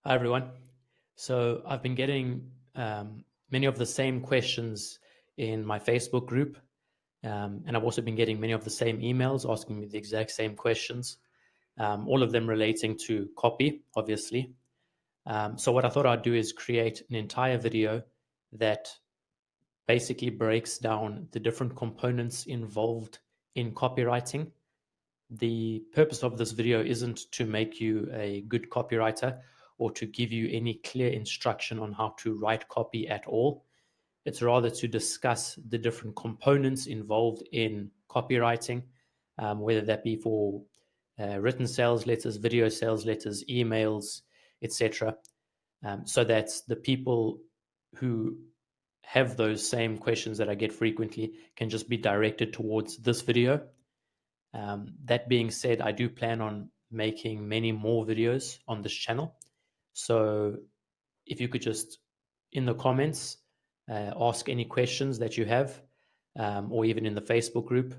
Hi, everyone. So I've been getting many of the same questions in my Facebook group, and I've also been getting many of the same emails asking me the exact same questions, all of them relating to copy, obviously. So what I thought I'd do is create an entire video that basically breaks down the different components involved in copywriting. The purpose of this video isn't to make you a good copywriter or to give you any clear instruction on how to write copy at all. It's rather to discuss the different components involved in copywriting, whether that be for written sales letters, video sales letters, emails, etc., so that the people who have those same questions that I get frequently can just be directed towards this video. That being said, I do plan on making many more videos on this channel. So if you could just in the comments ask any questions that you have, or even in the Facebook group,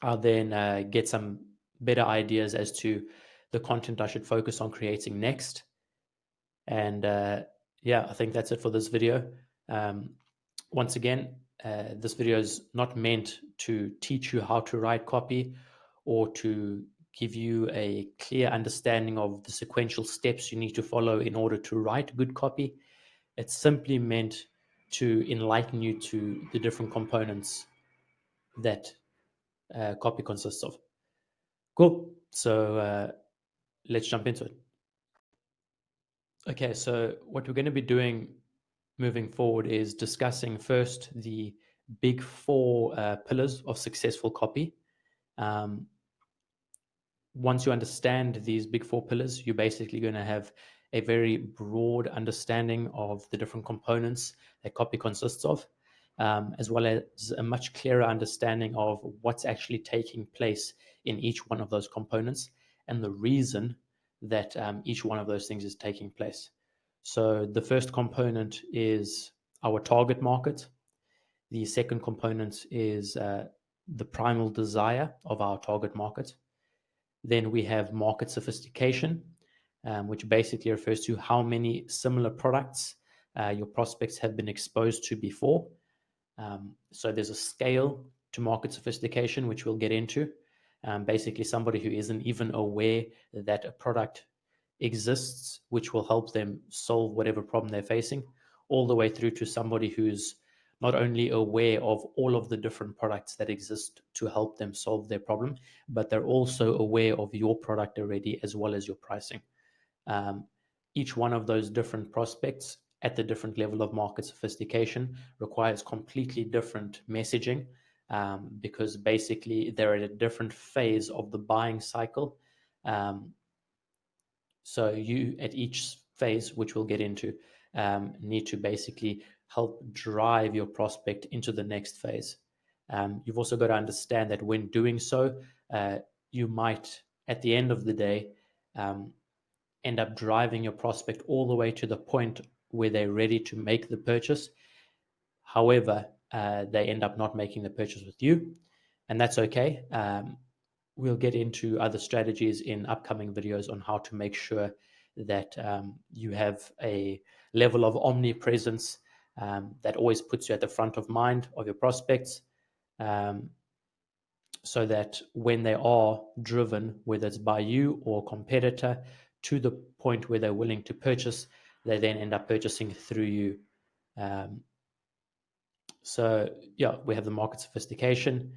I'll then get some better ideas as to the content I should focus on creating next. And yeah, I think that's it for this video. Once again, this video is not meant to teach you how to write copy or to give you a clear understanding of the sequential steps you need to follow in order to write good copy. It's simply meant to enlighten you to the different components that copy consists of. Cool. So let's jump into it. Okay, so what we're going to be doing moving forward is discussing first the big four pillars of successful copy. Um, Once you understand these big four pillars, you're basically going to have a very broad understanding of the different components that copy consists of, as well as a much clearer understanding of what's actually taking place in each one of those components and the reason that each one of those things is taking place. So the first component is our target market. The second component is the primal desire of our target market. Then we have market sophistication, which basically refers to how many similar products your prospects have been exposed to before. So there's a scale to market sophistication, which we'll get into. Basically, somebody who isn't even aware that a product exists, which will help them solve whatever problem they're facing, all the way through to somebody who's not only aware of all of the different products that exist to help them solve their problem, but they're also aware of your product already as well as your pricing. Um, each one of those different prospects at the different level of market sophistication requires completely different messaging, because basically they're at a different phase of the buying cycle. So you, at each phase, which we'll get into, need to basically help drive your prospect into the next phase. You've also got to understand that when doing so, you might, at the end of the day, end up driving your prospect all the way to the point where they're ready to make the purchase. However, they end up not making the purchase with you, and that's okay. We'll get into other strategies in upcoming videos on how to make sure that you have a level of omnipresence that always puts you at the front of mind of your prospects, so that when they are driven, whether it's by you or competitor, to the point where they're willing to purchase, they then end up purchasing through you. Um, so yeah, we have the market sophistication,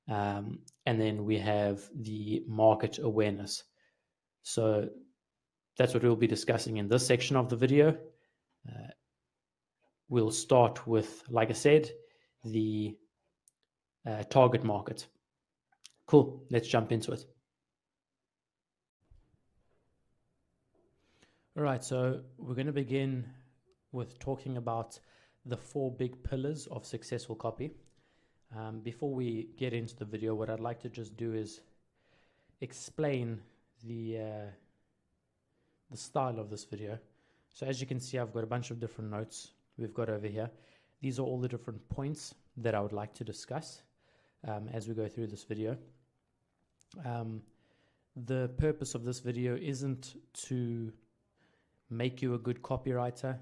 and then we have the market awareness. So that's what we'll be discussing in this section of the video. We'll start with, like I said, the target market. Cool, let's jump into it. All right, so we're going to begin with talking about the four big pillars of successful copy. Before we get into the video, what I'd like to just do is explain the style of this video. So as you can see, I've got a bunch of different notes we've got over here. These are all the different points that I would like to discuss as we go through this video. The purpose of this video isn't to make you a good copywriter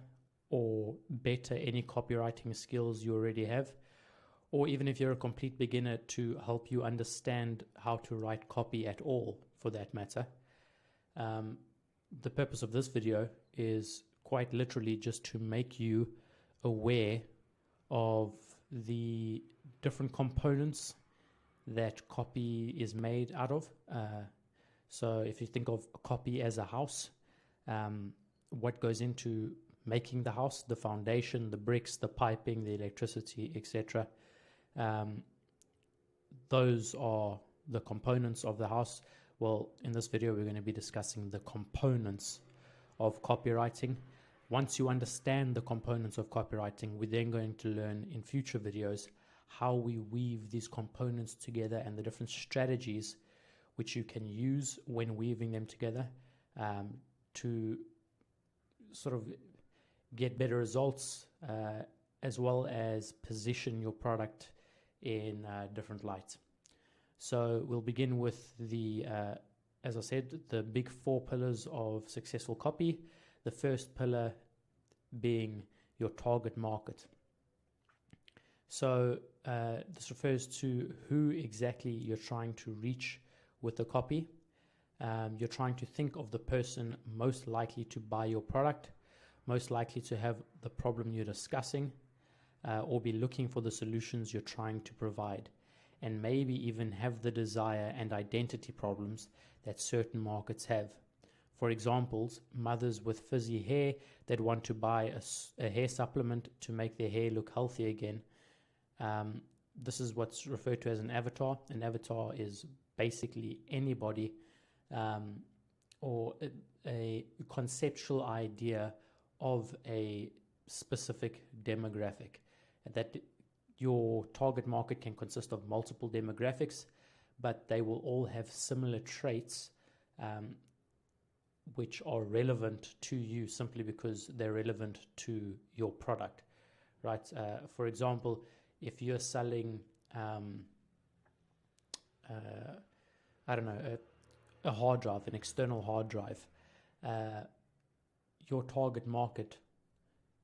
or better any copywriting skills you already have, or even if you're a complete beginner, to help you understand how to write copy at all, for that matter. The purpose of this video is quite literally just to make you aware of the different components that copy is made out of. So if you think of copy as a house, what goes into making the house, the foundation, the bricks, the piping, the electricity, etc. Those are the components of the house. Well, in this video, we're going to be discussing the components of copywriting. Once you understand the components of copywriting, we're then going to learn in future videos how we weave these components together and the different strategies which you can use when weaving them together to sort of get better results, as well as position your product in different light. So we'll begin with the, as I said, the big 4 pillars of successful copy. The first pillar being your target market. So this refers to who exactly you're trying to reach with the copy. You're trying to think of the person most likely to buy your product, most likely to have the problem you're discussing, or be looking for the solutions you're trying to provide, and maybe even have the desire and identity problems that certain markets have. For examples, mothers with frizzy hair that want to buy a hair supplement to make their hair look healthy again. This is what's referred to as an avatar. An avatar is basically anybody or a conceptual idea of a specific demographic. That your target market can consist of multiple demographics, but they will all have similar traits which are relevant to you simply because they're relevant to your product, right? For example, if you're selling, I don't know, a hard drive, an external hard drive, your target market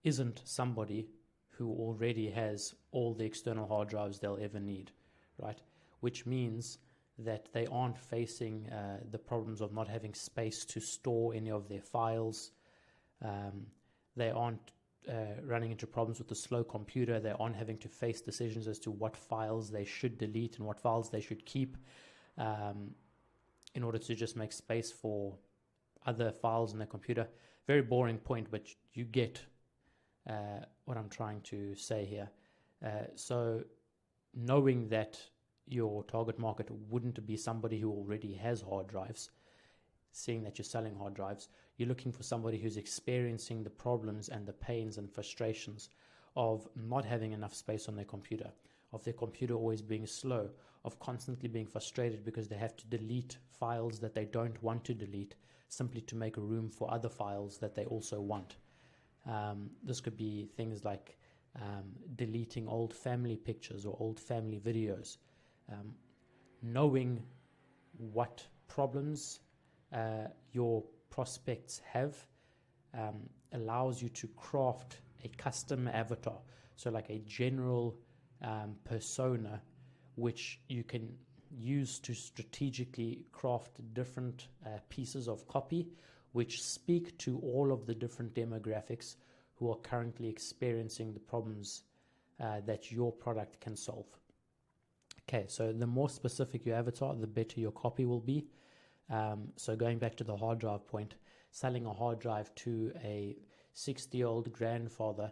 isn't somebody who already has all the external hard drives they'll ever need, right? Which means that they aren't facing the problems of not having space to store any of their files. They aren't running into problems with the slow computer. They aren't having to face decisions as to what files they should delete and what files they should keep in order to just make space for other files in their computer. Very boring point, but you get what I'm trying to say here. So knowing that your target market wouldn't be somebody who already has hard drives, seeing that you're selling hard drives, you're looking for somebody who's experiencing the problems and the pains and frustrations of not having enough space on their computer, of their computer always being slow, of constantly being frustrated because they have to delete files that they don't want to delete simply to make room for other files that they also want. This could be things like deleting old family pictures or old family videos. Knowing what problems your prospects have allows you to craft a custom avatar, so like a general persona which you can use to strategically craft different pieces of copy which speak to all of the different demographics who are currently experiencing the problems that your product can solve. Okay, so the more specific your avatar, the better your copy will be. So going back to the hard drive point, selling a hard drive to a 60-year-old grandfather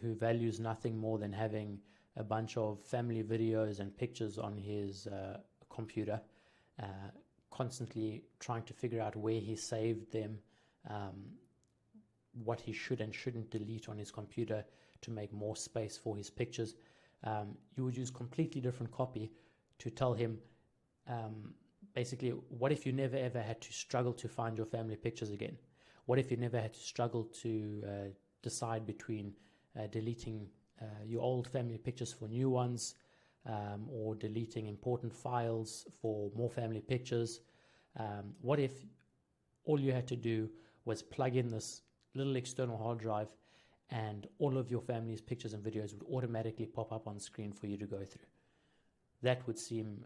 who values nothing more than having a bunch of family videos and pictures on his computer, constantly trying to figure out where he saved them, what he should and shouldn't delete on his computer to make more space for his pictures. You would use completely different copy to tell him, basically, what if you never ever had to struggle to find your family pictures again? What if you never had to struggle to decide between deleting your old family pictures for new ones, or deleting important files for more family pictures? What if all you had to do was plug in this little external hard drive, and all of your family's pictures and videos would automatically pop up on screen for you to go through. That would seem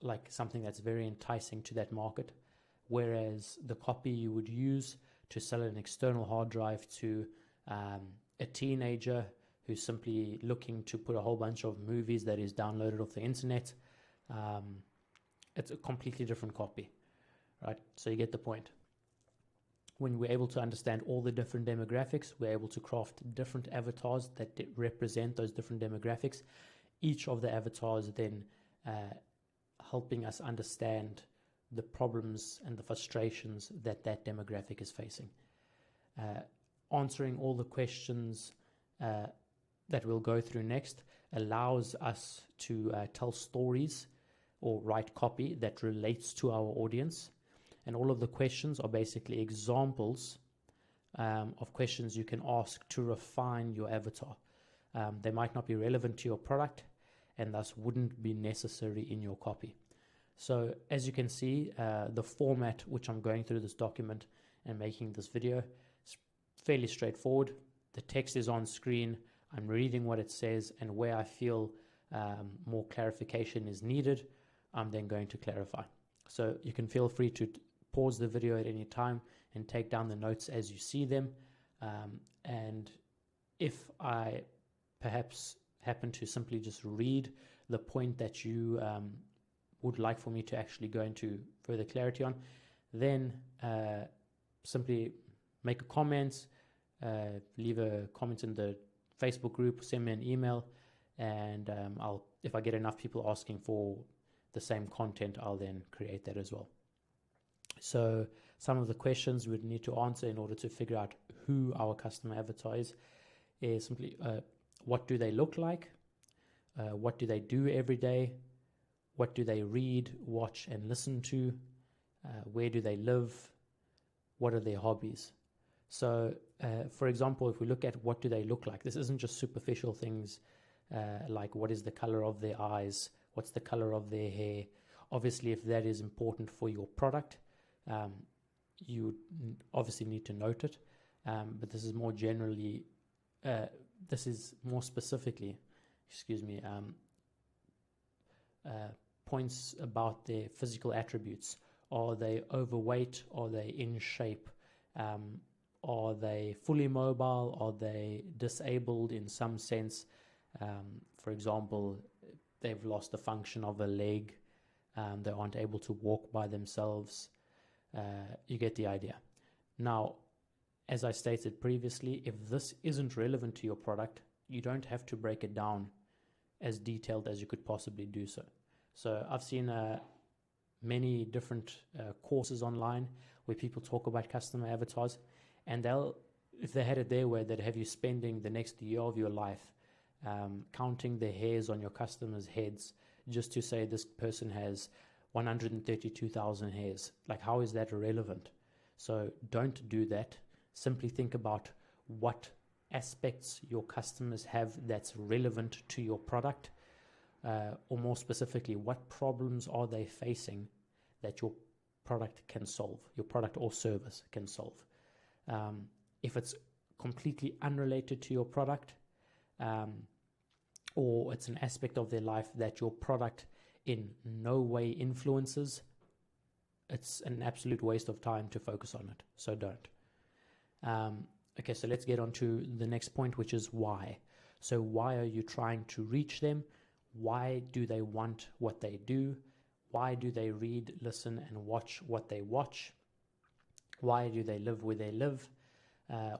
like something that's very enticing to that market, whereas the copy you would use to sell an external hard drive to a teenager who's simply looking to put a whole bunch of movies that is downloaded off the internet, it's a completely different copy, right? So you get the point. When we're able to understand all the different demographics, we're able to craft different avatars that represent those different demographics. Each of the avatars then helping us understand the problems and the frustrations that that demographic is facing. Answering all the questions that we'll go through next allows us to tell stories or write copy that relates to our audience. And all of the questions are basically examples of questions you can ask to refine your avatar. They might not be relevant to your product and thus wouldn't be necessary in your copy. So as you can see, the format which I'm going through this document and making this video is fairly straightforward. The text is on screen. I'm reading what it says, and where I feel more clarification is needed, I'm then going to clarify. So you can feel free to pause the video at any time and take down the notes as you see them. And if I perhaps happen to simply just read the point that you would like for me to actually go into further clarity on, then simply make a comment, leave a comment in the Facebook group, send me an email, and if I get enough people asking for the same content, I'll then create that as well. So some of the questions we'd need to answer in order to figure out who our customer avatar is simply what do they look like? What do they do every day? What do they read, watch, and listen to? Where do they live? What are their hobbies? So, for example, if we look at what do they look like, this isn't just superficial things like what is the color of their eyes, what's the color of their hair. Obviously, if that is important for your product, you obviously need to note it. But this is more generally, this is more specifically, points about their physical attributes. Are they overweight? Are they in shape? Are they fully mobile? Are they disabled in some sense? For example, they've lost the function of a leg. They aren't able to walk by themselves. You get the idea. Now, as I stated previously, if this isn't relevant to your product, you don't have to break it down as detailed as you could possibly do so. So I've seen many different courses online where people talk about customer avatars, and if they had it their way, they'd have you spending the next year of your life counting the hairs on your customers' heads just to say this person has 132,000 hairs. Like, how is that relevant? So don't do that. Simply think about what aspects your customers have that's relevant to your product, or more specifically, what problems are they facing that your product can solve, your product or service can solve. If it's completely unrelated to your product, or it's an aspect of their life that your product in no way influences, it's an absolute waste of time to focus on it. So don't. Okay, so let's get on to the next point, which is why. So why are you trying to reach them? Why do they want what they do? Why do they read, listen, and watch what they watch? Why do they live where they live?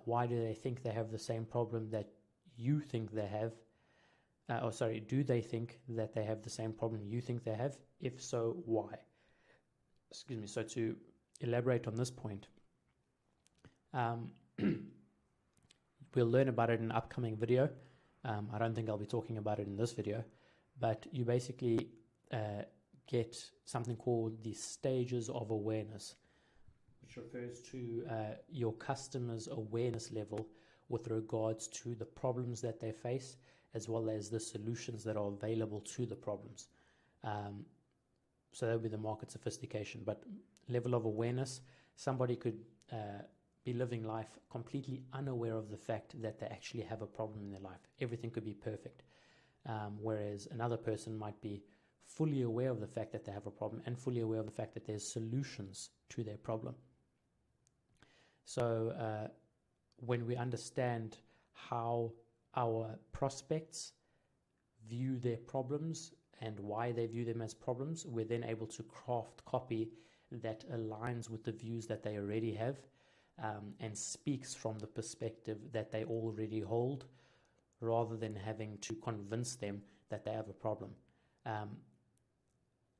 Why do they think they have the same problem that you think they have? Do they think that they have the same problem you think they have? If so, why? So to elaborate on this point, we'll learn about it in an upcoming video. I don't think I'll be talking about it in this video, but you basically get something called the stages of awareness, which refers to your customer's awareness level with regards to the problems that they face, as well as the solutions that are available to the problems. So that would be the market sophistication. But level of awareness, somebody could be living life completely unaware of the fact that they actually have a problem in their life. Everything could be perfect. Whereas another person might be fully aware of the fact that they have a problem and fully aware of the fact that there's solutions to their problem. So when we understand how our prospects view their problems and why they view them as problems, we're then able to craft copy that aligns with the views that they already have, and speaks from the perspective that they already hold, rather than having to convince them that they have a problem.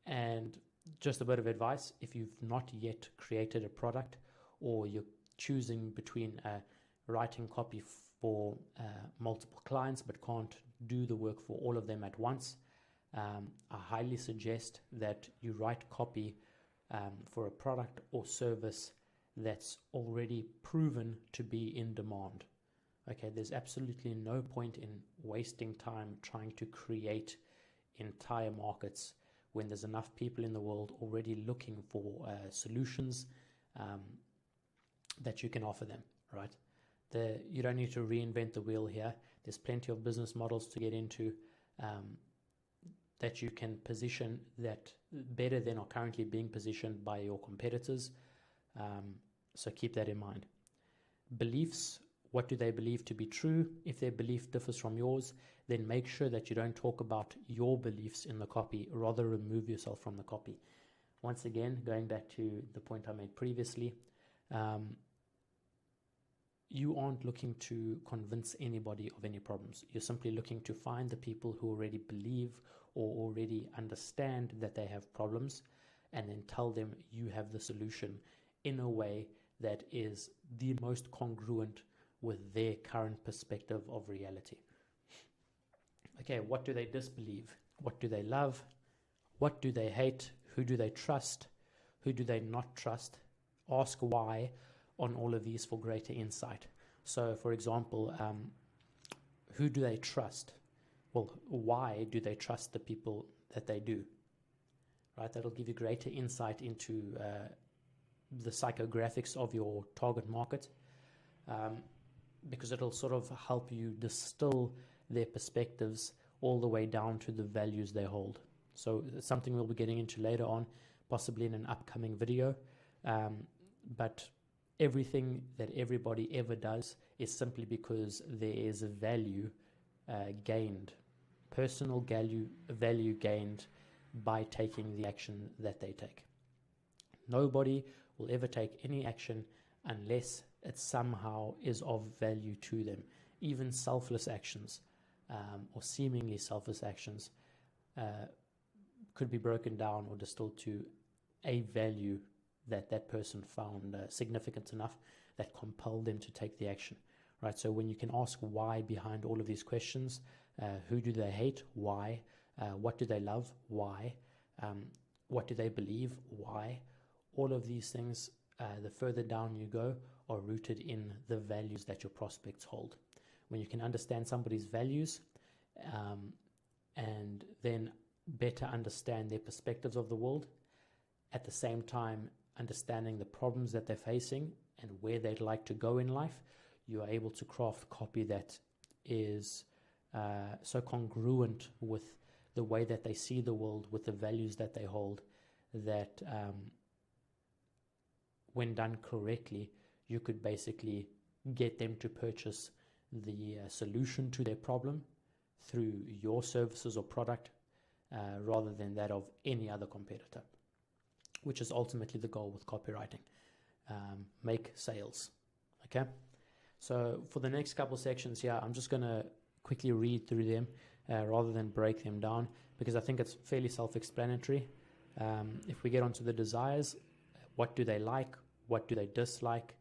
And just a bit of advice, if you've not yet created a product, or you're choosing between writing copy for multiple clients but can't do the work for all of them at once, I highly suggest that you write copy for a product or service that's already proven to be in demand. Okay, there's absolutely no point in wasting time trying to create entire markets when there's enough people in the world already looking for solutions that you can offer them, right? You don't need to reinvent the wheel here. There's plenty of business models to get into that you can position that better than are currently being positioned by your competitors. So keep that in mind. Beliefs, what do they believe to be true? If their belief differs from yours, then make sure that you don't talk about your beliefs in the copy, rather remove yourself from the copy. Once again, going back to the point I made previously, you aren't looking to convince anybody of any problems. You're simply looking to find the people who already believe or already understand that they have problems, and then tell them you have the solution in a way that is the most congruent with their current perspective of reality. Okay, what do they disbelieve? What do they love? What do they hate? Who do they trust? Who do they not trust? Ask why on all of these for greater insight. So, for example, who do they trust? Well, why do they trust the people that they do? Right, that'll give you greater insight into the psychographics of your target market, because it'll sort of help you distill their perspectives all the way down to the values they hold. So it's something we'll be getting into later on, possibly in an upcoming video. But everything that everybody ever does is simply because there is a value gained, personal value gained by taking the action that they take. Nobody will ever take any action unless it somehow is of value to them. Even selfless actions, or seemingly selfless actions, could be broken down or distilled to a value that that person found significant enough that compelled them to take the action, right? So when you can ask why behind all of these questions, who do they hate? Why? What do they love? Why? What do they believe? Why? All of these things, the further down you go, are rooted in the values that your prospects hold. When you can understand somebody's values, and then better understand their perspectives of the world, at the same time understanding the problems that they're facing and where they'd like to go in life, you are able to craft copy that is so congruent with the way that they see the world, with the values that they hold, that when done correctly, you could basically get them to purchase the solution to their problem through your services or product, rather than that of any other competitor, which is ultimately the goal with copywriting. Make sales. Okay, so for the next couple sections here, I'm just going to quickly read through them rather than break them down, because I think it's fairly self-explanatory. If we get onto the desires, what do they like? What do they dislike?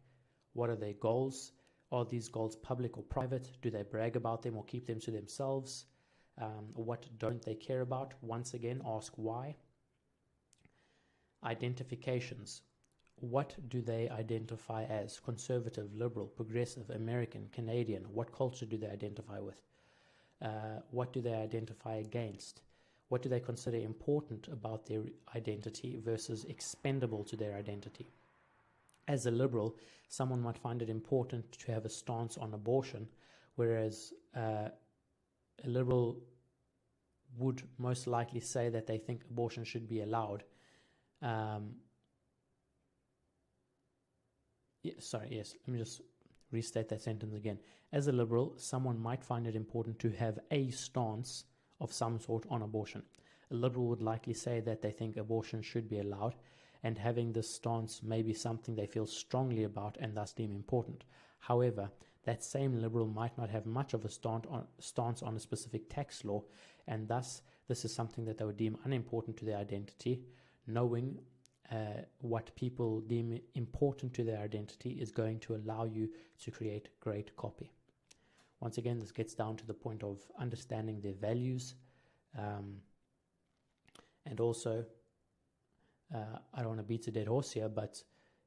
What are their goals? Are these goals public or private? Do they brag about them or keep them to themselves? What don't they care about? Once again, ask why. Identifications. What do they identify as? Conservative, liberal, progressive, American, Canadian? What culture do they identify with? What do they identify against? What do they consider important about their identity versus expendable to their identity? As a liberal, someone might find it important to have a stance on abortion, whereas a liberal would most likely say that they think abortion should be allowed. Let me just restate that sentence again. As a liberal, someone might find it important to have a stance of some sort on abortion. A liberal would likely say that they think abortion should be allowed, and having this stance may be something they feel strongly about and thus deem important. However, that same liberal might not have much of a stance on a specific tax law, and thus this is something that they would deem unimportant to their identity. Knowing what people deem important to their identity is going to allow you to create great copy. Once again, this gets down to the point of understanding their values, and also, I don't want to beat a dead horse here, but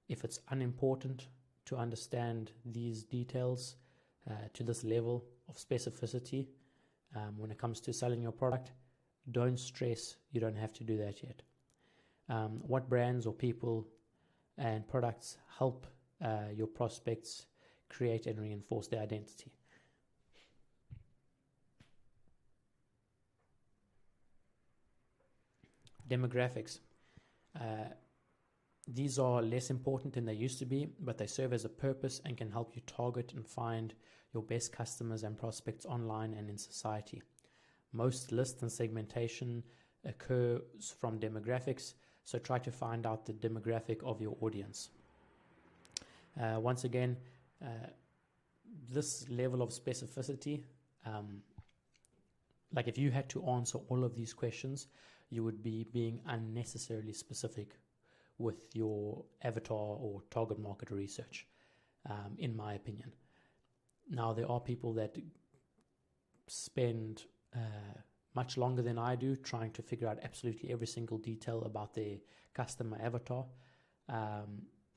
if it's unimportant to understand these details to this level of specificity when it comes to selling your product, don't stress, you don't have to do that yet. What brands or people and products help your prospects create and reinforce their identity? Demographics. These are less important than they used to be, but they serve as a purpose and can help you target and find your best customers and prospects online and in society. Most lists and segmentation occurs from demographics, so try to find out the demographic of your audience. Once again, this level of specificity, like if you had to answer all of these questions, you would be being unnecessarily specific with your avatar or target market research, in my opinion. Now, there are people that spend much longer than I do trying to figure out absolutely every single detail about their customer avatar.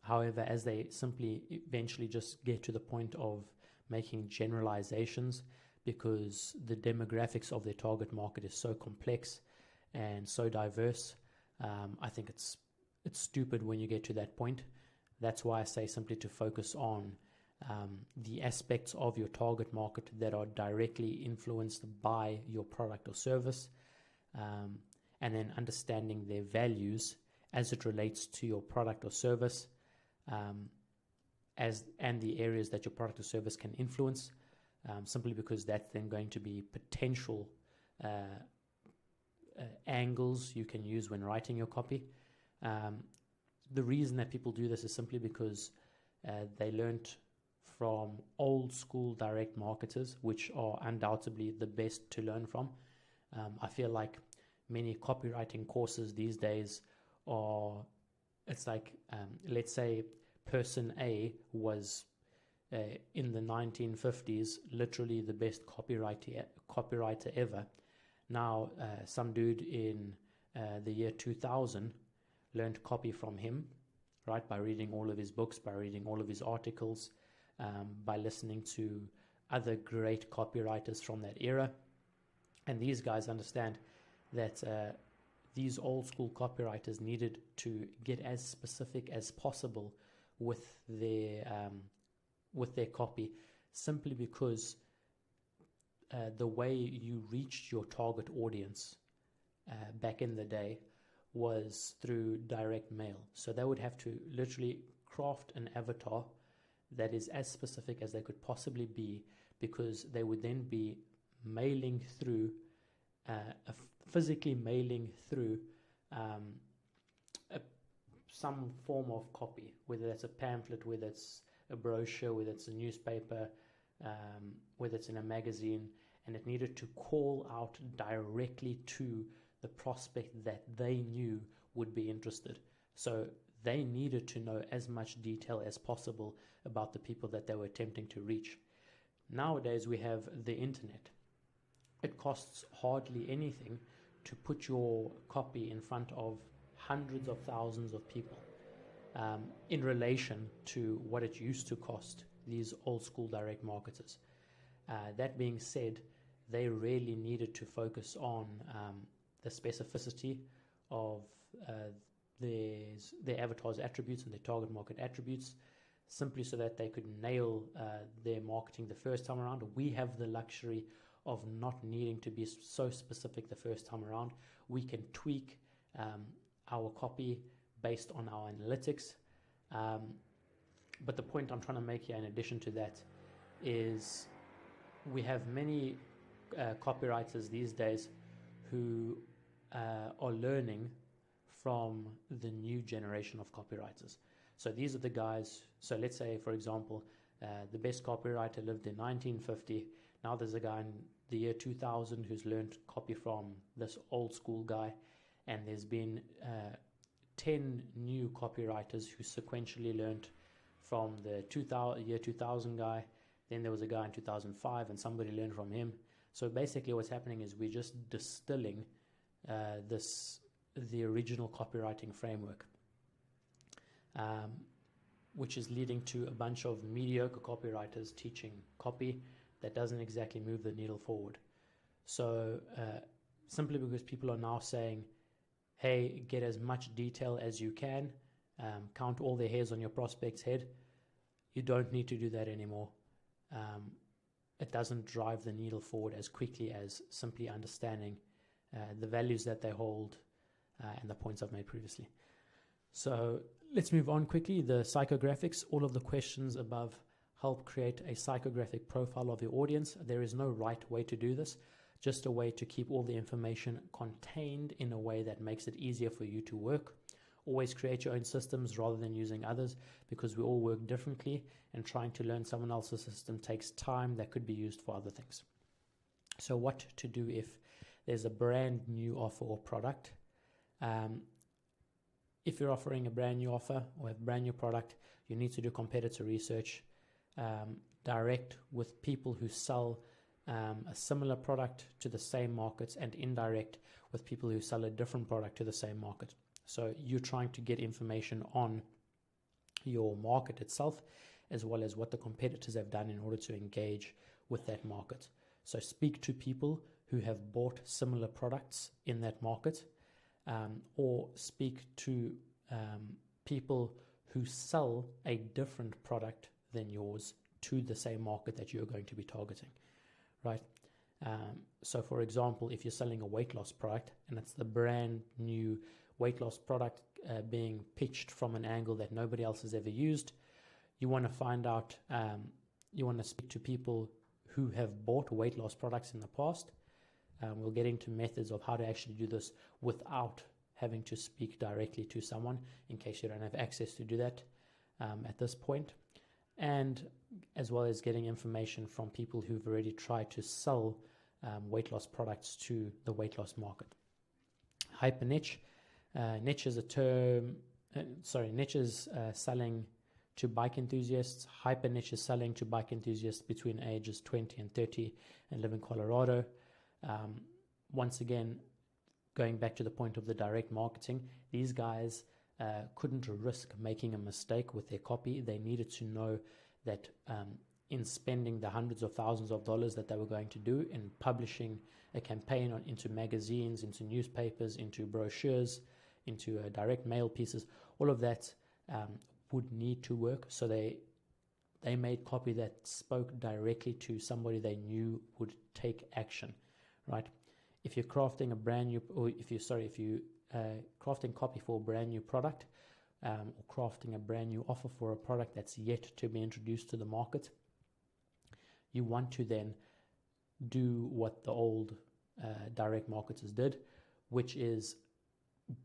However, as they simply eventually just get to the point of making generalizations because the demographics of their target market is so complex and so diverse, I think it's stupid when you get to that point. That's why I say simply to focus on the aspects of your target market that are directly influenced by your product or service, and then understanding their values as it relates to your product or service, and the areas that your product or service can influence, simply because that's then going to be potential angles you can use when writing your copy. The reason that people do this is simply because they learned from old school direct marketers, which are undoubtedly the best to learn from. I feel like many copywriting courses these days are, it's like, let's say person A was in the 1950s literally the best copywriter ever. Now some dude in the year 2000 learned copy from him, right, by reading all of his books, by reading all of his articles, by listening to other great copywriters from that era. And these guys understand that these old school copywriters needed to get as specific as possible with their copy, simply because the way you reached your target audience back in the day was through direct mail. So they would have to literally craft an avatar that is as specific as they could possibly be, because they would then be mailing through, physically mailing through some form of copy, whether that's a pamphlet, whether it's a brochure, whether it's a newspaper, whether it's in a magazine, and it needed to call out directly to the prospect that they knew would be interested. So they needed to know as much detail as possible about the people that they were attempting to reach. Nowadays we have the internet. It costs hardly anything to put your copy in front of hundreds of thousands of people, in relation to what it used to cost these old school direct marketers. That being said, they really needed to focus on the specificity of there's their avatar's attributes and their target market attributes, simply so that they could nail their marketing the first time around. We have the luxury of not needing to be so specific the first time around. We can tweak our copy based on our analytics. But the point I'm trying to make here, in addition to that, is we have many copywriters these days who are learning from the new generation of copywriters. So these are the guys. So let's say, for example, the best copywriter lived in 1950. Now there's a guy in the year 2000 who's learned copy from this old school guy, and there's been 10 new copywriters who sequentially learned from the year 2000 guy. Then there was a guy in 2005 and somebody learned from him. So basically what's happening is we're just distilling the original copywriting framework, which is leading to a bunch of mediocre copywriters teaching copy that doesn't exactly move the needle forward. So simply because people are now saying, hey, get as much detail as you can, count all the hairs on your prospect's head, you don't need to do that anymore. It doesn't drive the needle forward as quickly as simply understanding the values that they hold and the points I've made previously. So let's move on quickly. The psychographics, all of the questions above help create a psychographic profile of your audience. There is no right way to do this, just a way to keep all the information contained in a way that makes it easier for you to work. Always create your own systems rather than using others, because we all work differently, and trying to learn someone else's system takes time that could be used for other things. So what to do if there's a brand new offer or product? If you're offering a brand new offer or a brand new product, you need to do competitor research, direct with people who sell a similar product to the same markets, and indirect with people who sell a different product to the same market. So you're trying to get information on your market itself, as well as what the competitors have done in order to engage with that market. So speak to people who have bought similar products in that market, or speak to people who sell a different product than yours to the same market that you're going to be targeting, right? So for example, if you're selling a weight loss product and it's the brand new weight loss product being pitched from an angle that nobody else has ever used, you want to find out, you want to speak to people who have bought weight loss products in the past. We'll get into methods of how to actually do this without having to speak directly to someone, in case you don't have access to do that at this point. And as well as getting information from people who've already tried to sell weight loss products to the weight loss market. Hyper niche. Niche is a term, niche is selling to bike enthusiasts. Hyper niche is selling to bike enthusiasts between ages 20 and 30 and live in Colorado. Once again, going back to the point of the direct marketing, these guys couldn't risk making a mistake with their copy. They needed to know that in spending the hundreds of thousands of dollars that they were going to do in publishing a campaign into magazines, into newspapers, into brochures, into direct mail pieces, all of that would need to work. So they made copy that spoke directly to somebody they knew would take action, right? If you're crafting a brand new, or if you crafting copy for a brand new product, or crafting a brand new offer for a product that's yet to be introduced to the market, you want to then do what the old direct marketers did, which is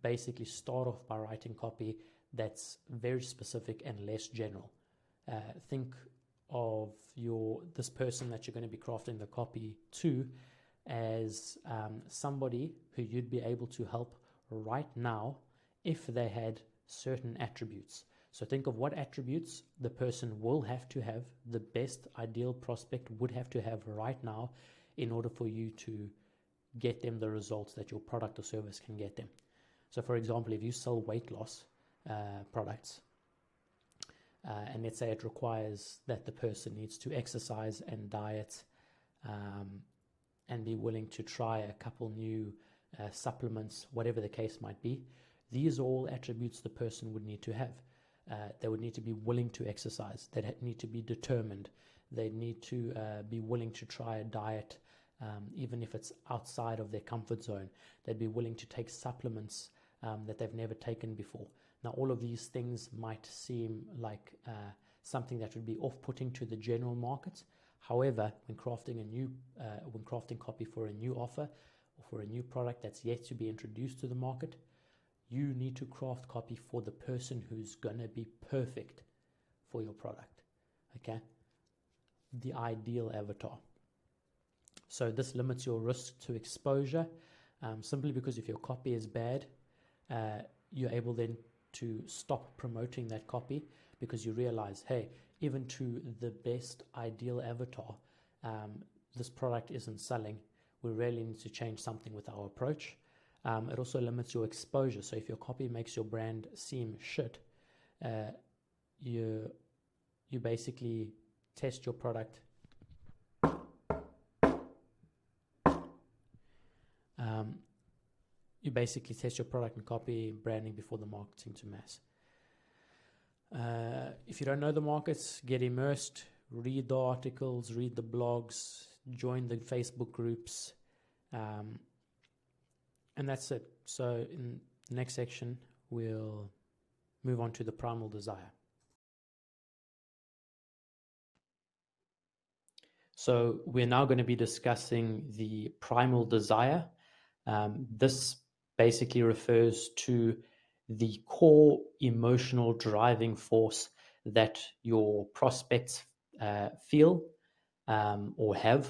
basically start off by writing copy that's very specific and less general. Think of this person that you're going to be crafting the copy to as somebody who you'd be able to help right now if they had certain attributes. So think of what attributes the person will have to have, the best ideal prospect would have to have right now in order for you to get them the results that your product or service can get them. So for example, if you sell weight loss products, and let's say it requires that the person needs to exercise and diet, and be willing to try a couple new supplements, whatever the case might be, These are all attributes the person would need to have. They would need to be willing to exercise. They'd need to be determined. They need to be willing to try a diet, even if it's outside of their comfort zone. They'd be willing to take supplements that they've never taken before. Now, all of these things might seem like something that would be off-putting to the general market. However, when crafting copy for a new offer or for a new product that's yet to be introduced to the market, you need to craft copy for the person who's going to be perfect for your product. Okay? The ideal avatar. So this limits your risk to exposure, simply because if your copy is bad, you're able then to stop promoting that copy, because you realize, hey, even to the best ideal avatar, this product isn't selling. We really need to change something with our approach. It also limits your exposure. So if your copy makes your brand seem shit, you basically test your product. You basically test your product and copy branding before the marketing to mass. If you don't know the markets, get immersed, read the articles, read the blogs, join the Facebook groups, and that's it. So in the next section, we'll move on to the Primal Desire. So we're now going to be discussing the Primal Desire. This basically refers to the core emotional driving force that your prospects feel or have,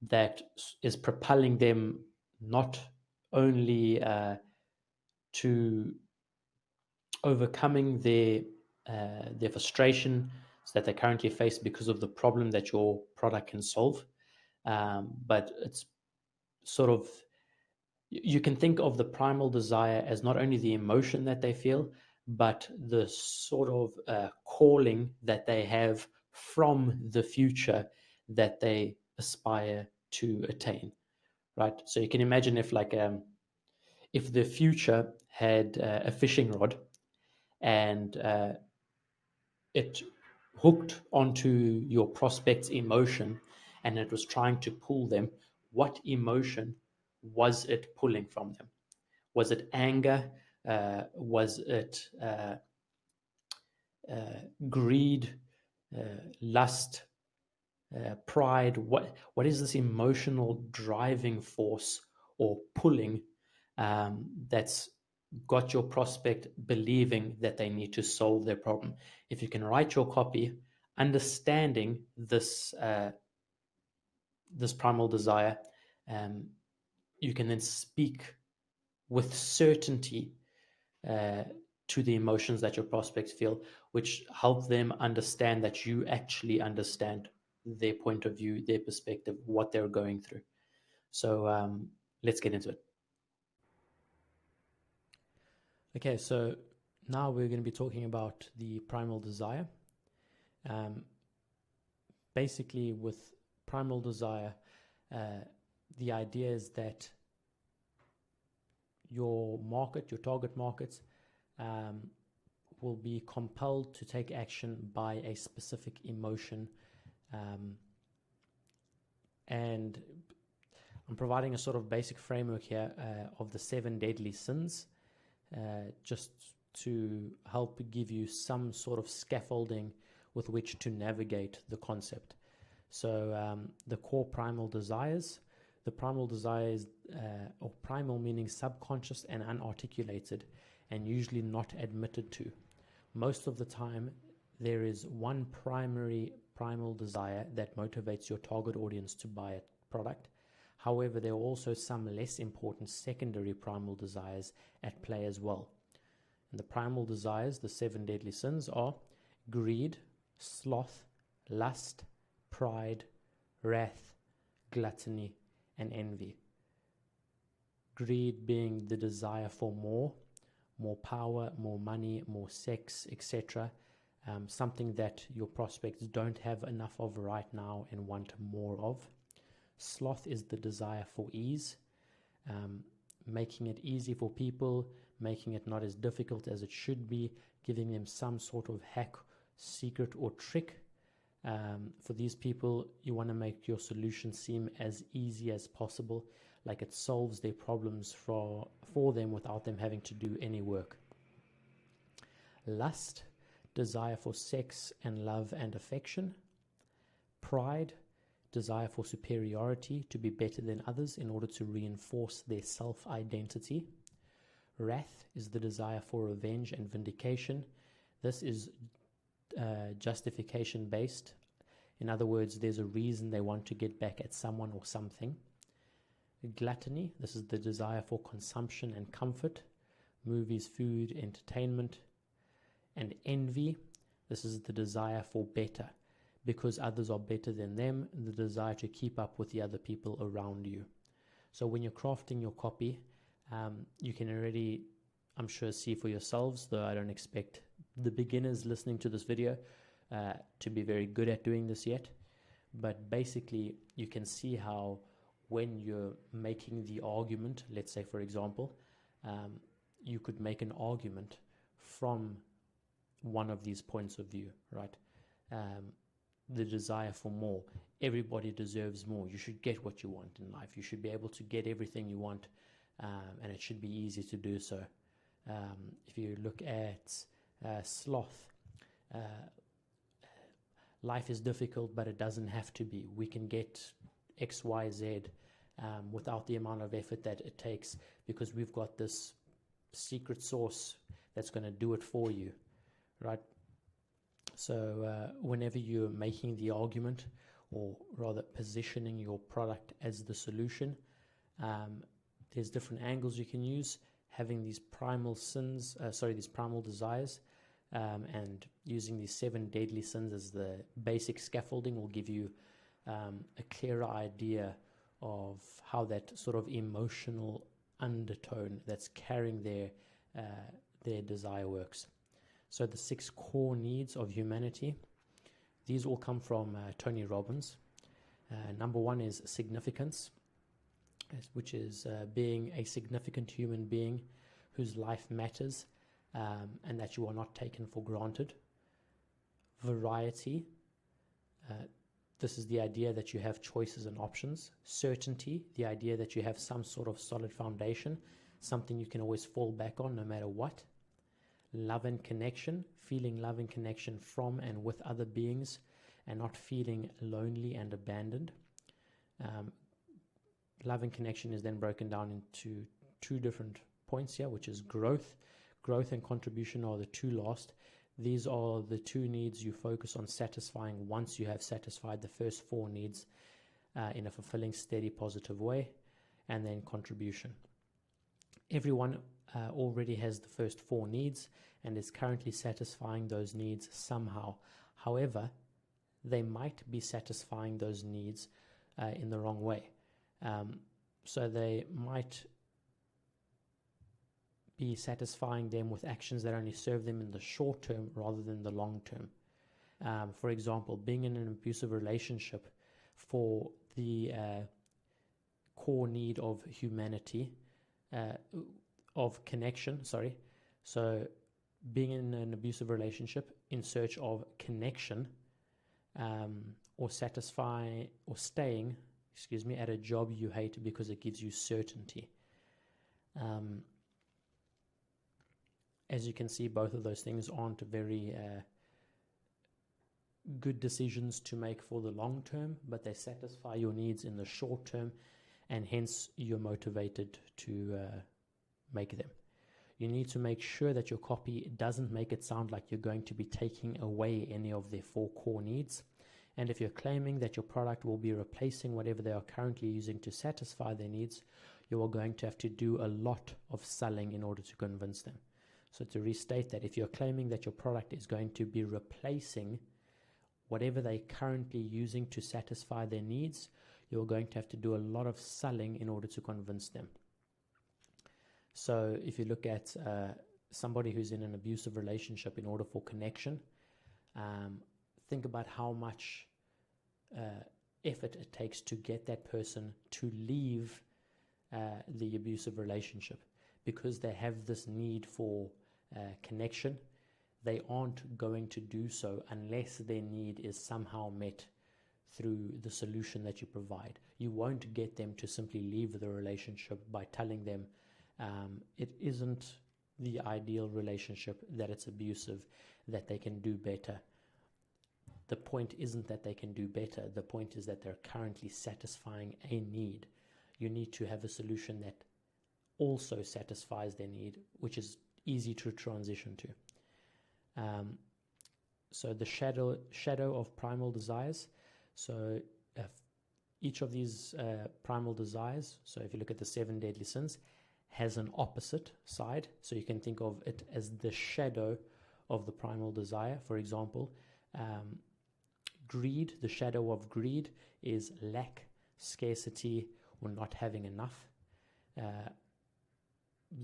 that is propelling them not only to overcoming their frustration that they currently face because of the problem that your product can solve, but it's sort of, you can think of the primal desire as not only the emotion that they feel, but the sort of calling that they have from the future that they aspire to attain, right? So you can imagine if the future had a fishing rod and it hooked onto your prospect's emotion and it was trying to pull them, what emotion was it pulling from them? Was it anger? Was it greed, lust, pride? What is this emotional driving force or pulling that's got your prospect believing that they need to solve their problem? If you can write your copy understanding this primal desire, you can then speak with certainty to the emotions that your prospects feel, which help them understand that you actually understand their point of view, their perspective, what they're going through. So let's get into it. Okay, so now we're going to be talking about the primal desire. Basically, with primal desire, the idea is that your target markets, will be compelled to take action by a specific emotion. And I'm providing a sort of basic framework here of the 7 deadly sins, just to help give you some sort of scaffolding with which to navigate the concept. So the core primal desires. The primal desires, or primal meaning subconscious and unarticulated, and usually not admitted to. Most of the time, there is one primary primal desire that motivates your target audience to buy a product. However, there are also some less important secondary primal desires at play as well. And the primal desires, the 7 deadly sins, are greed, sloth, lust, pride, wrath, gluttony, and envy. Greed being the desire for more power, more money, more sex, etc. Something that your prospects don't have enough of right now and want more of. Sloth is the desire for ease. making it easy for people, making it not as difficult as it should be, giving them some sort of hack, secret, or trick. For these people, you want to make your solution seem as easy as possible, like it solves their problems for them without them having to do any work. Lust, desire for sex and love and affection. Pride, desire for superiority, to be better than others in order to reinforce their self-identity. Wrath is the desire for revenge and vindication. This is justification based. In other words, there's a reason they want to get back at someone or something. Gluttony, this is the desire for consumption and comfort, movies, food, entertainment. And envy, this is the desire for better, because others are better than them, the desire to keep up with the other people around you. So when you're crafting your copy, you can already, I'm sure, see for yourselves, though I don't expect the beginners listening to this video to be very good at doing this yet. But basically, you can see how when you're making the argument, let's say, for example, you could make an argument from one of these points of view, right? The desire for more. Everybody deserves more. You should get what you want in life. You should be able to get everything you want, and it should be easy to do so. If you look at sloth, life is difficult, but it doesn't have to be. We can get X, Y, Z without the amount of effort that it takes, because we've got this secret sauce that's going to do it for you, right? So whenever you're making the argument, or rather positioning your product as the solution, there's different angles you can use. Having these primal desires, and using these 7 deadly sins as the basic scaffolding will give you a clearer idea of how that sort of emotional undertone that's carrying their desire works. So the 6 core needs of humanity, these all come from Tony Robbins. Number 1 is significance, which is being a significant human being whose life matters, and that you are not taken for granted. Variety, this is the idea that you have choices and options. Certainty, the idea that you have some sort of solid foundation, something you can always fall back on no matter what. Love and connection, feeling love and connection from and with other beings, and not feeling lonely and abandoned. Love and connection is then broken down into 2 different points here, which is growth. Growth and contribution are the 2 last. These are the 2 needs you focus on satisfying once you have satisfied the first 4 needs in a fulfilling, steady, positive way. And then contribution. Everyone already has the first 4 needs and is currently satisfying those needs somehow. However, they might be satisfying those needs in the wrong way. So they might be satisfying them with actions that only serve them in the short term rather than the long term. For example, being in an abusive relationship for the core need of humanity, of connection, sorry. So being in an abusive relationship in search of connection, or staying at a job you hate because it gives you certainty. As you can see, both of those things aren't very good decisions to make for the long term, but they satisfy your needs in the short term, and hence you're motivated to make them. You need to make sure that your copy doesn't make it sound like you're going to be taking away any of their 4 core needs. And if you're claiming that your product will be replacing whatever they are currently using to satisfy their needs, you are going to have to do a lot of selling in order to convince them. So to restate that, if you're claiming that your product is going to be replacing whatever they're currently using to satisfy their needs, you're going to have to do a lot of selling in order to convince them. So if you look at somebody who's in an abusive relationship, in order for connection, think about how much effort it takes to get that person to leave the abusive relationship, because they have this need for connection. They aren't going to do so unless their need is somehow met through the solution that you provide. You won't get them to simply leave the relationship by telling them it isn't the ideal relationship, that it's abusive, that they can do better. The point isn't that they can do better. The point is that they're currently satisfying a need. You need to have a solution that also satisfies their need, which is easy to transition to. So the shadow of primal desires. So each of these primal desires, so if you look at the 7 deadly sins, has an opposite side. So you can think of it as the shadow of the primal desire. For example, greed, the shadow of greed is lack, scarcity, or not having enough.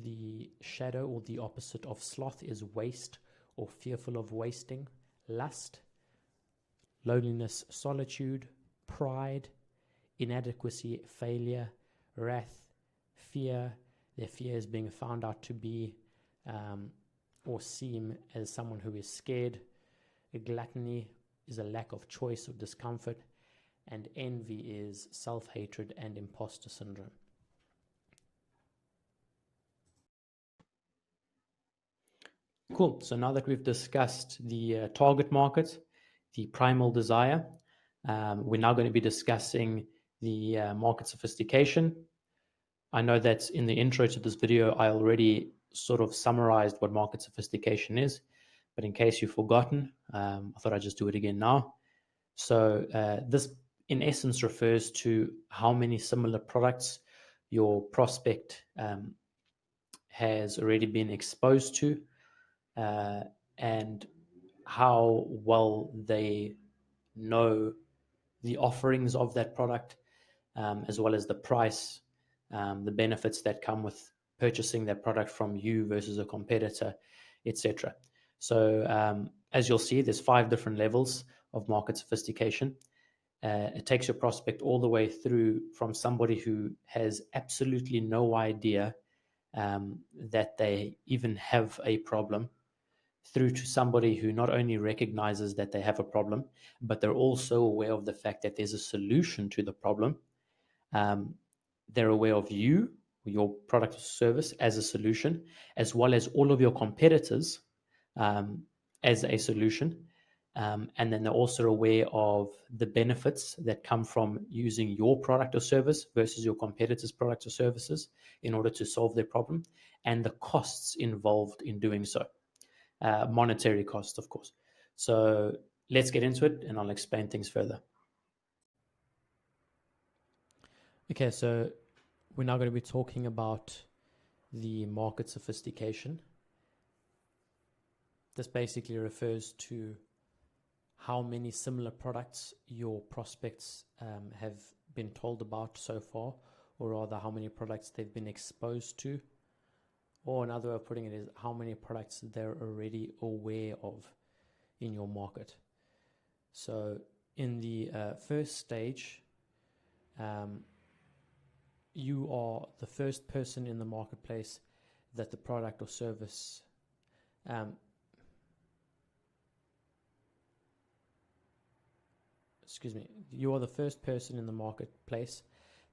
The shadow or the opposite of sloth is waste or fearful of wasting. Lust, loneliness, solitude, pride, inadequacy, failure, wrath, fear. Their fear is being found out to be or seem as someone who is scared. Gluttony is a lack of choice or discomfort. And envy is self-hatred and imposter syndrome. Cool. So now that we've discussed the target market, the primal desire, we're now going to be discussing the market sophistication. I know that in the intro to this video, I already sort of summarized what market sophistication is, but in case you've forgotten, I thought I'd just do it again now. So this, in essence, refers to how many similar products your prospect has already been exposed to, and how well they know the offerings of that product, as well as the price, the benefits that come with purchasing that product from you versus a competitor, etc. So as you'll see, there's 5 different levels of market sophistication. It takes your prospect all the way through from somebody who has absolutely no idea that they even have a problem, through to somebody who not only recognizes that they have a problem, but they're also aware of the fact that there's a solution to the problem. They're aware of you, your product or service, as a solution, as well as all of your competitors as a solution. And then they're also aware of the benefits that come from using your product or service versus your competitors' products or services in order to solve their problem, and the costs involved in doing so. Monetary costs, of course. So let's get into it and I'll explain things further. Okay, so we're now going to be talking about the market sophistication. This basically refers to how many similar products your prospects have been told about so far, or rather how many products they've been exposed to. Or another way of putting it is how many products they're already aware of in your market. So in the first stage, you are the first person in the marketplace that the product or service you are the first person in the marketplace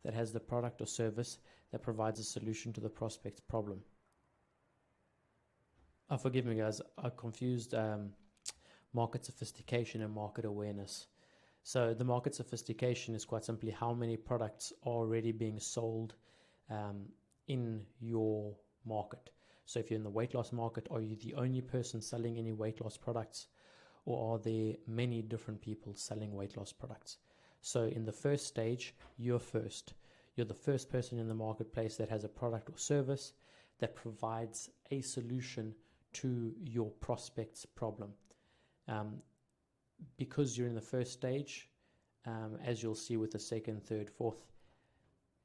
that has the product or service that provides a solution to the prospect's problem. Forgive me, guys, I confused market sophistication and market awareness. So the market sophistication is quite simply how many products are already being sold in your market. So if you're in the weight loss market, are you the only person selling any weight loss products, or are there many different people selling weight loss products? So in the first stage, you're first. You're the first person in the marketplace that has a product or service that provides a solution to your prospect's problem. Because you're in the first stage, as you'll see with the second, third, fourth,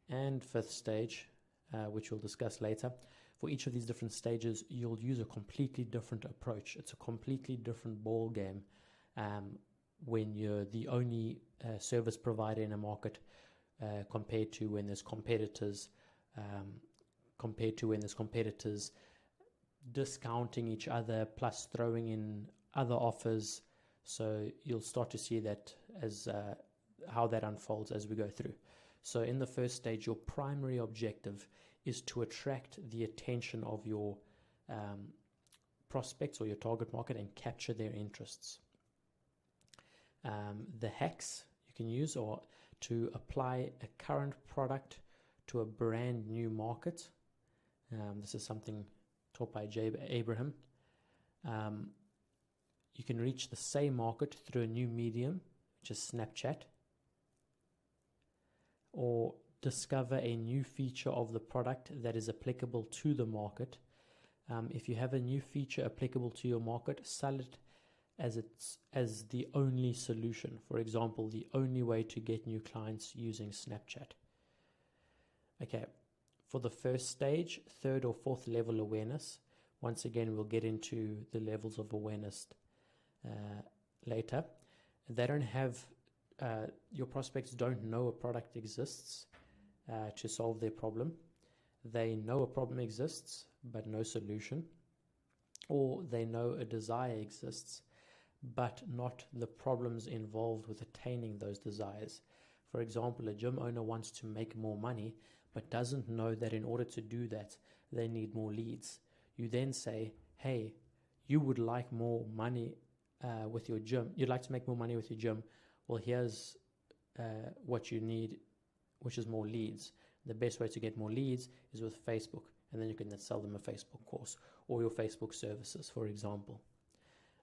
and fifth stage, which we'll discuss later, for each of these different stages, you'll use a completely different approach. It's a completely different ball game when you're the only service provider in a market compared to when there's competitors compared to when there's competitors discounting each other plus throwing in other offers. So you'll start to see that as how that unfolds as we go through. So in the first stage, your primary objective is to attract the attention of your prospects or your target market and capture their interests. The hacks you can use are to apply a current product to a brand new market. This is something taught by Jay Abraham. You can reach the same market through a new medium, which is Snapchat, or discover a new feature of the product that is applicable to the market. If you have a new feature applicable to your market, sell it as the only solution. For example, the only way to get new clients using Snapchat. Okay, for the first stage, third or fourth level awareness, once again, we'll get into the levels of awareness later. They don't have, your prospects don't know a product exists to solve their problem. They know a problem exists, but no solution. Or they know a desire exists, but not the problems involved with attaining those desires. For example, a gym owner wants to make more money, but doesn't know that in order to do that, they need more leads. You then say, hey, you would like more money with your gym. You'd like to make more money with your gym. Well, here's what you need, which is more leads. The best way to get more leads is with Facebook. And then you can then sell them a Facebook course or your Facebook services, for example.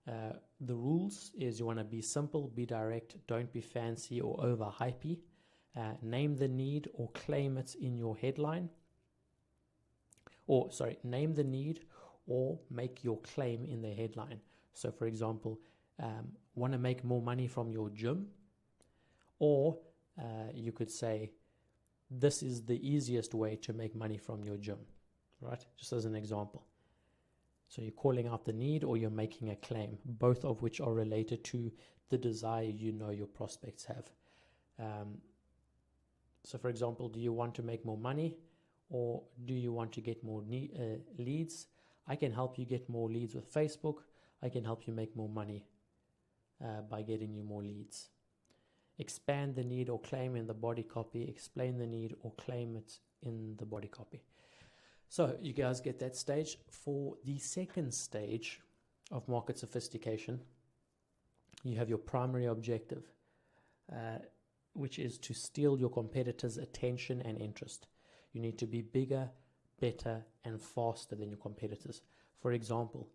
The rules is you want to be simple, be direct, don't be fancy or over-hypey. Name the need or claim it in your headline. Name the need or make your claim in the headline. So, for example, want to make more money from your gym? Or you could say, this is the easiest way to make money from your gym, right? Just as an example. So you're calling out the need or you're making a claim, both of which are related to the desire you know your prospects have. So for example, do you want to make more money or do you want to get more leads? I can help you get more leads with Facebook. I can help you make more money by getting you more leads. Expand the need or claim in the body copy. Explain the need or claim it in the body copy. So you guys get that stage. For the second stage of market sophistication, you have your primary objective, which is to steal your competitors' attention and interest. You need to be bigger, better, and faster than your competitors. For example,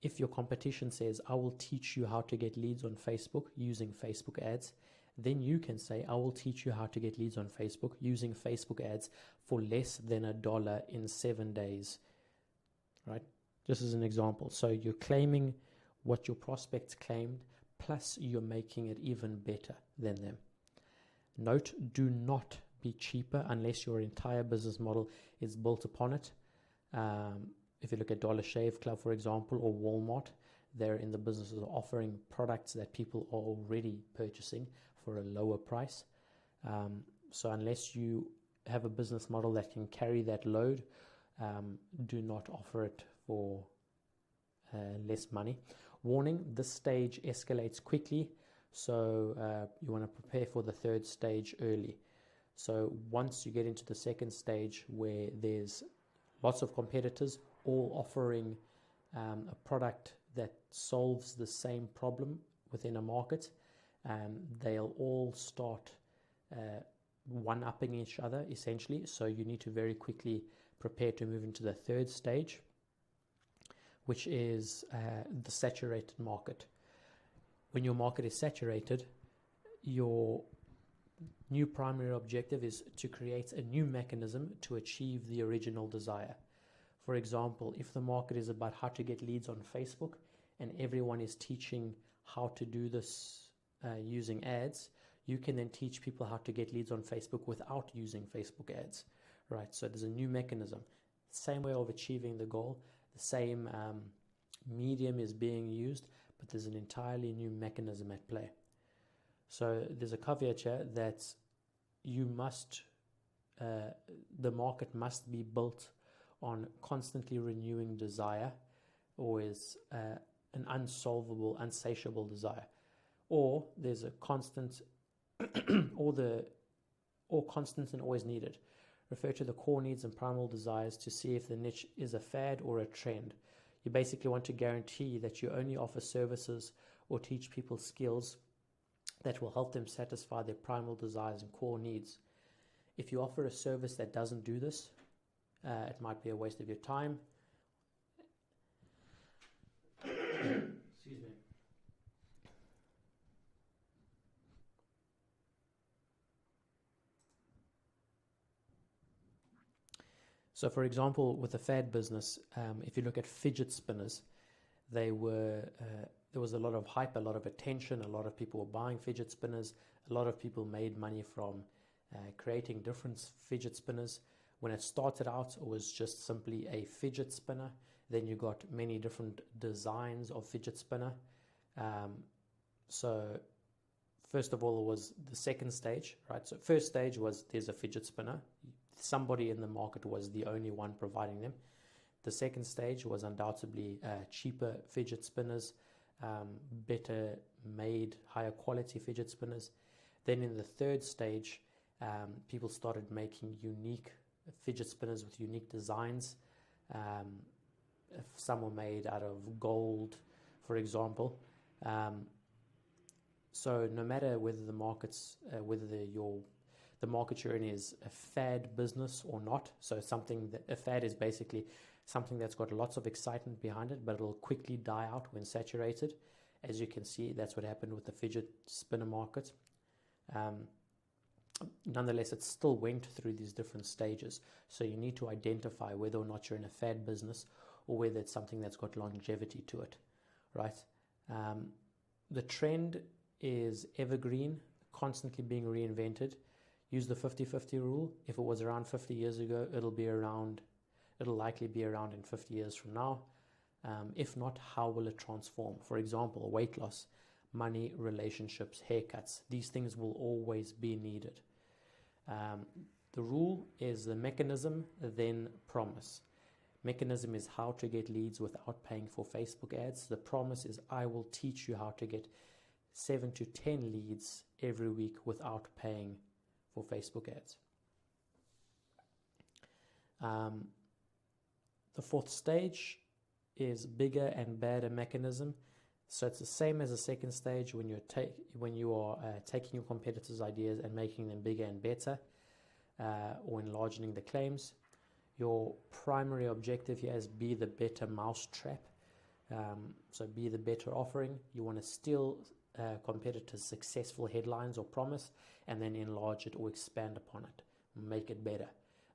if your competition says, I will teach you how to get leads on Facebook using Facebook ads, then you can say, I will teach you how to get leads on Facebook using Facebook ads for less than $1 in 7 days, right? Just as an example. So you're claiming what your prospects claimed, plus you're making it even better than them. Note, do not be cheaper unless your entire business model is built upon it. If you look at Dollar Shave Club, for example, or Walmart, they're in the business of offering products that people are already purchasing for a lower price. So unless you have a business model that can carry that load, do not offer it for less money. Warning, this stage escalates quickly, so you want to prepare for the third stage early. So once you get into the second stage where there's lots of competitors all offering a product that solves the same problem within a market, they'll all start one-upping each other essentially. So you need to very quickly prepare to move into the third stage, which is the saturated market. When your market is saturated, your new primary objective is to create a new mechanism to achieve the original desire. For example, if the market is about how to get leads on Facebook and everyone is teaching how to do this using ads, you can then teach people how to get leads on Facebook without using Facebook ads, right? So there's a new mechanism. Same way of achieving the goal, the same medium is being used, but there's an entirely new mechanism at play. So there's a caveat here that you must the market must be built on constantly renewing desire, or is an unsolvable, unsatiable desire, or there's a constant, or constant and always needed. Refer to the core needs and primal desires to see if the niche is a fad or a trend. You basically want to guarantee that you only offer services or teach people skills that will help them satisfy their primal desires and core needs. If you offer a service that doesn't do this, it might be a waste of your time. Excuse me. So, for example, with the fad business, if you look at fidget spinners, there was a lot of hype, a lot of attention, a lot of people were buying fidget spinners, a lot of people made money from creating different fidget spinners. When it started out, it was just simply a fidget spinner. Then you got many different designs of fidget spinner. So first of all, it was the second stage, right? So first stage was there's a fidget spinner. Somebody in the market was the only one providing them. The second stage was undoubtedly cheaper fidget spinners, better made, higher quality fidget spinners. Then in the third stage, people started making unique fidget spinners with unique designs. Some were made out of gold, for example. So no matter whether the markets, the market you're in is a fad business or not, so something that a fad is basically something that's got lots of excitement behind it, but it'll quickly die out when saturated. As you can see, that's what happened with the fidget spinner market. Nonetheless, it still went through these different stages. So you need to identify whether or not you're in a fad business or whether it's something that's got longevity to it, right? The trend is evergreen, constantly being reinvented. Use the 50-50 rule. If it was around 50 years ago, it'll likely be around in 50 years from now. If not, how will it transform? For example, weight loss, money, relationships, haircuts. These things will always be needed. The rule is the mechanism, then promise. Mechanism is how to get leads without paying for Facebook ads. The promise is I will teach you how to get 7 to 10 leads every week without paying for Facebook ads. The fourth stage is bigger and better mechanism. So it's the same as the second stage when you are taking your competitors' ideas and making them bigger and better, or enlarging the claims. Your primary objective here is be the better mousetrap. So be the better offering. You want to steal competitors' successful headlines or promise, and then enlarge it or expand upon it, make it better.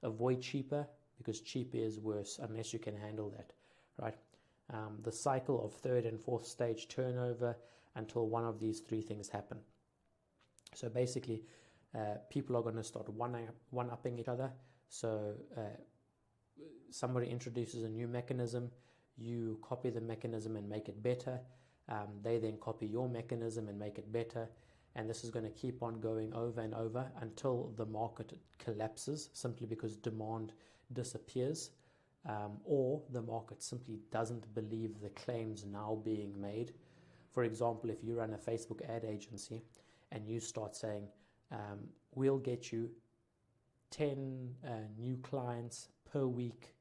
Avoid cheaper, because cheaper is worse unless you can handle that, right? The cycle of third and fourth stage turnover until one of these three things happen. So basically, people are going to start one-upping each other. So somebody introduces a new mechanism, you copy the mechanism and make it better. They then copy your mechanism and make it better. And this is going to keep on going over and over until the market collapses, simply because demand disappears, or the market simply doesn't believe the claims now being made. For example, if you run a Facebook ad agency and you start saying, we'll get you 10 new clients per week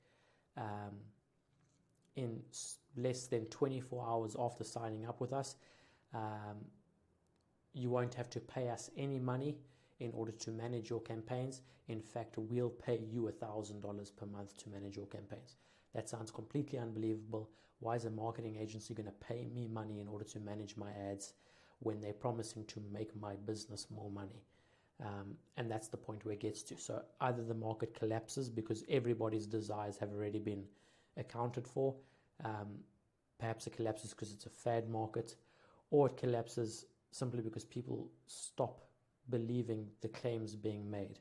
in less than 24 hours after signing up with us, you won't have to pay us any money in order to manage your campaigns. In fact, we'll pay you $1,000 per month to manage your campaigns. That sounds completely unbelievable. Why is a marketing agency going to pay me money in order to manage my ads when they're promising to make my business more money? And that's the point where it gets to. So either the market collapses because everybody's desires have already been accounted for. Perhaps it collapses because it's a fad market, or it collapses simply because people stop believing the claims being made.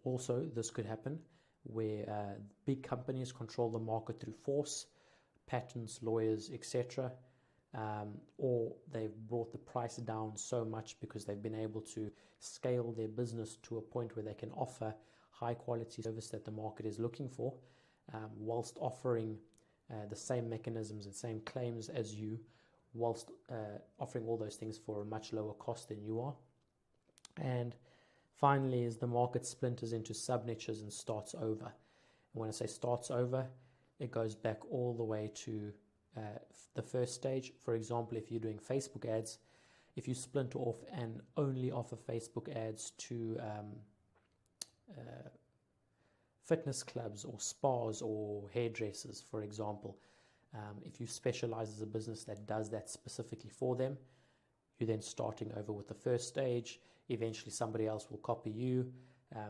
Also, this could happen where big companies control the market through force, patents, lawyers, etc., or they've brought the price down so much because they've been able to scale their business to a point where they can offer high quality service that the market is looking for, whilst offering the same mechanisms and same claims as you, whilst offering all those things for a much lower cost than you are. And finally, is the market splinters into sub niches and starts over. And when I say starts over, it goes back all the way to the first stage. For example, if you're doing Facebook ads, if you splinter off and only offer Facebook ads to fitness clubs or spas or hairdressers, for example, if you specialize as a business that does that specifically for them, you're then starting over with the first stage. Eventually somebody else will copy you,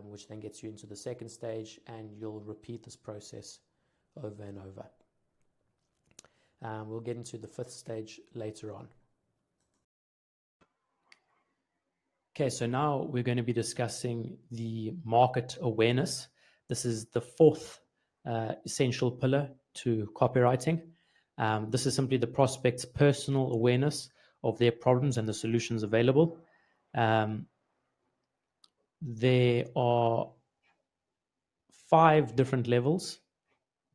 which then gets you into the second stage, and you'll repeat this process over and over. We'll get into the fifth stage later on. Okay, so now we're going to be discussing the market awareness. This is the fourth essential pillar to copywriting. This is simply the prospect's personal awareness of their problems and the solutions available. There are 5 different levels.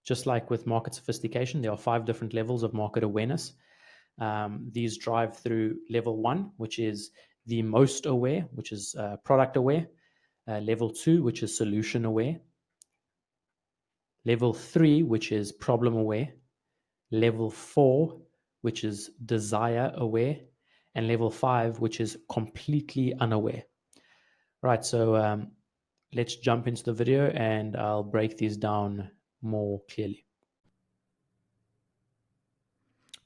Just like with market sophistication, there are 5 different levels of market awareness. These drive through level 1, which is the most aware, which is product aware. Level 2, which is solution aware. Level 3, which is problem aware. Level 4, which is desire aware. And level 5, which is completely unaware. Right, so let's jump into the video and I'll break these down more clearly.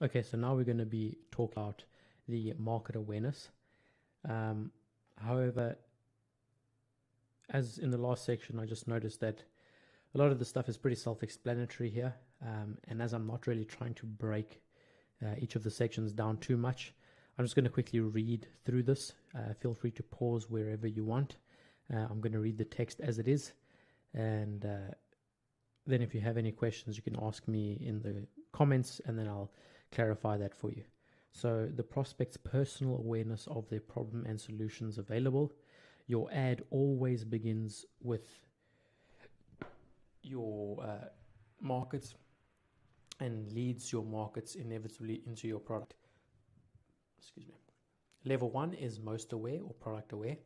Okay, so now we're going to be talking about the market awareness. However, as in the last section, I just noticed that a lot of the stuff is pretty self-explanatory here. And as I'm not really trying to break each of the sections down too much, I'm just going to quickly read through this. Feel free to pause wherever you want. I'm going to read the text as it is. And then if you have any questions, you can ask me in the comments and then I'll clarify that for you. So the prospect's personal awareness of their problem and solutions available. Your ad always begins with your markets and leads your markets inevitably into your product. Excuse me. Level 1 is most aware or product aware.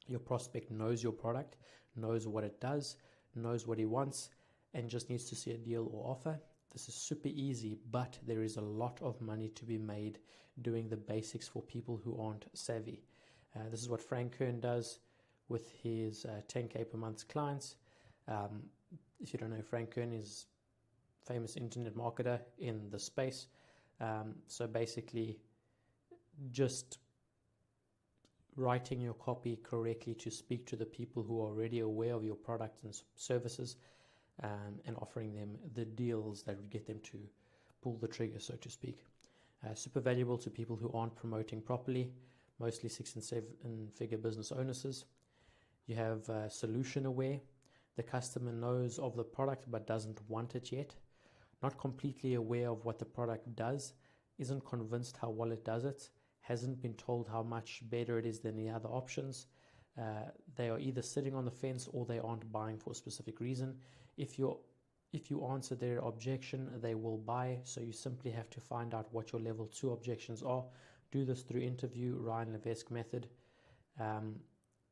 Your prospect knows your product, knows what it does, knows what he wants, and just needs to see a deal or offer. This is super easy, but there is a lot of money to be made doing the basics for people who aren't savvy. This is what Frank Kern does with his 10K per month clients. If you don't know, Frank Kern is a famous internet marketer in the space. So basically, just writing your copy correctly to speak to the people who are already aware of your product and services, and offering them the deals that would get them to pull the trigger, so to speak. Super valuable to people who aren't promoting properly, mostly 6- and 7-figure business owners. You have solution aware. The customer knows of the product but doesn't want it yet. Not completely aware of what the product does, isn't convinced how well it does it, hasn't been told how much better it is than the other options. They are either sitting on the fence or they aren't buying for a specific reason. If you answer their objection, they will buy. So you simply have to find out what your level 2 objections are. Do this through interview, Ryan Levesque method.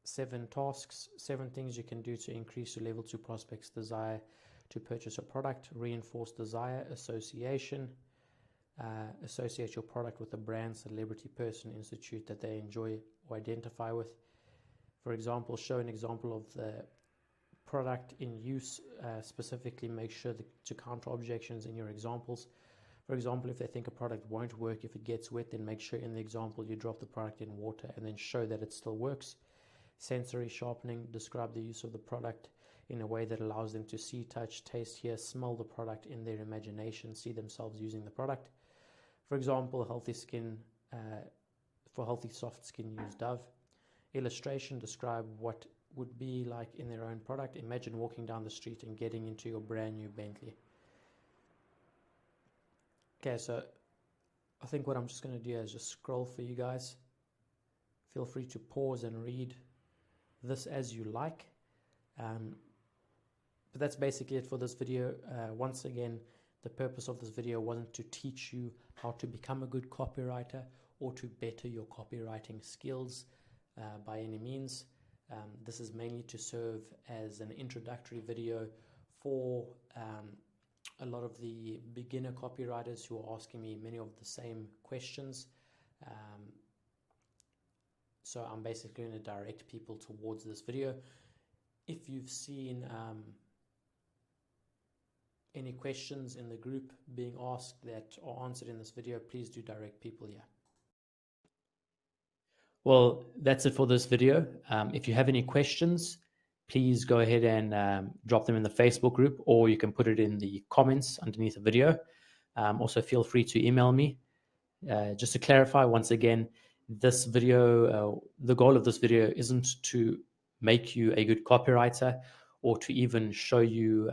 7 tasks, 7 things you can do to increase your level 2 prospects' desire to purchase a product. Reinforce desire, association. Associate your product with a brand, celebrity, person, institute that they enjoy or identify with. For example, show an example of the product in use. Specifically, make sure to counter objections in your examples. For example, if they think a product won't work if it gets wet, then make sure in the example you drop the product in water and then show that it still works. Sensory sharpening, describe the use of the product in a way that allows them to see, touch, taste, hear, smell the product in their imagination, see themselves using the product. For example, healthy skin, for healthy soft skin, use Dove. Illustration, describe what would be like in their own product. Imagine walking down the street and getting into your brand new Bentley. Okay, so I think what I'm just going to do is just scroll for you guys. Feel free to pause and read this as you like. But that's basically it for this video. Once again, the purpose of this video wasn't to teach you how to become a good copywriter or to better your copywriting skills by any means. This is mainly to serve as an introductory video for a lot of the beginner copywriters who are asking me many of the same questions. So I'm basically going to direct people towards this video. If you've seen any questions in the group being asked that are answered in this video, please do direct people here. Well, that's it for this video. If you have any questions, please go ahead and drop them in the Facebook group, or you can put it in the comments underneath the video. Also, feel free to email me. Just to clarify, once again, this video, the goal of this video isn't to make you a good copywriter or to even show you,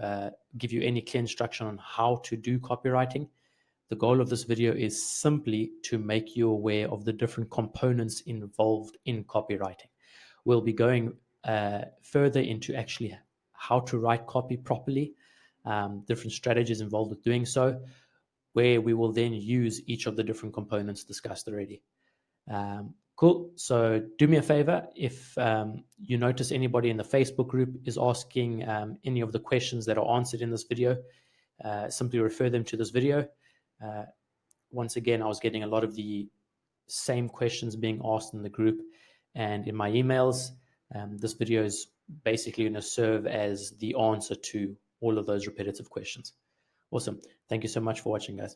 give you any clear instruction on how to do copywriting. The goal of this video is simply to make you aware of the different components involved in copywriting. We'll be going further into actually how to write copy properly, different strategies involved with doing so, where we will then use each of the different components discussed already. Cool. So do me a favor, if you notice anybody in the Facebook group is asking any of the questions that are answered in this video, simply refer them to this video. Once again, I was getting a lot of the same questions being asked in the group and in my emails. This video is basically going to serve as the answer to all of those repetitive questions. Awesome. Thank you so much for watching, guys.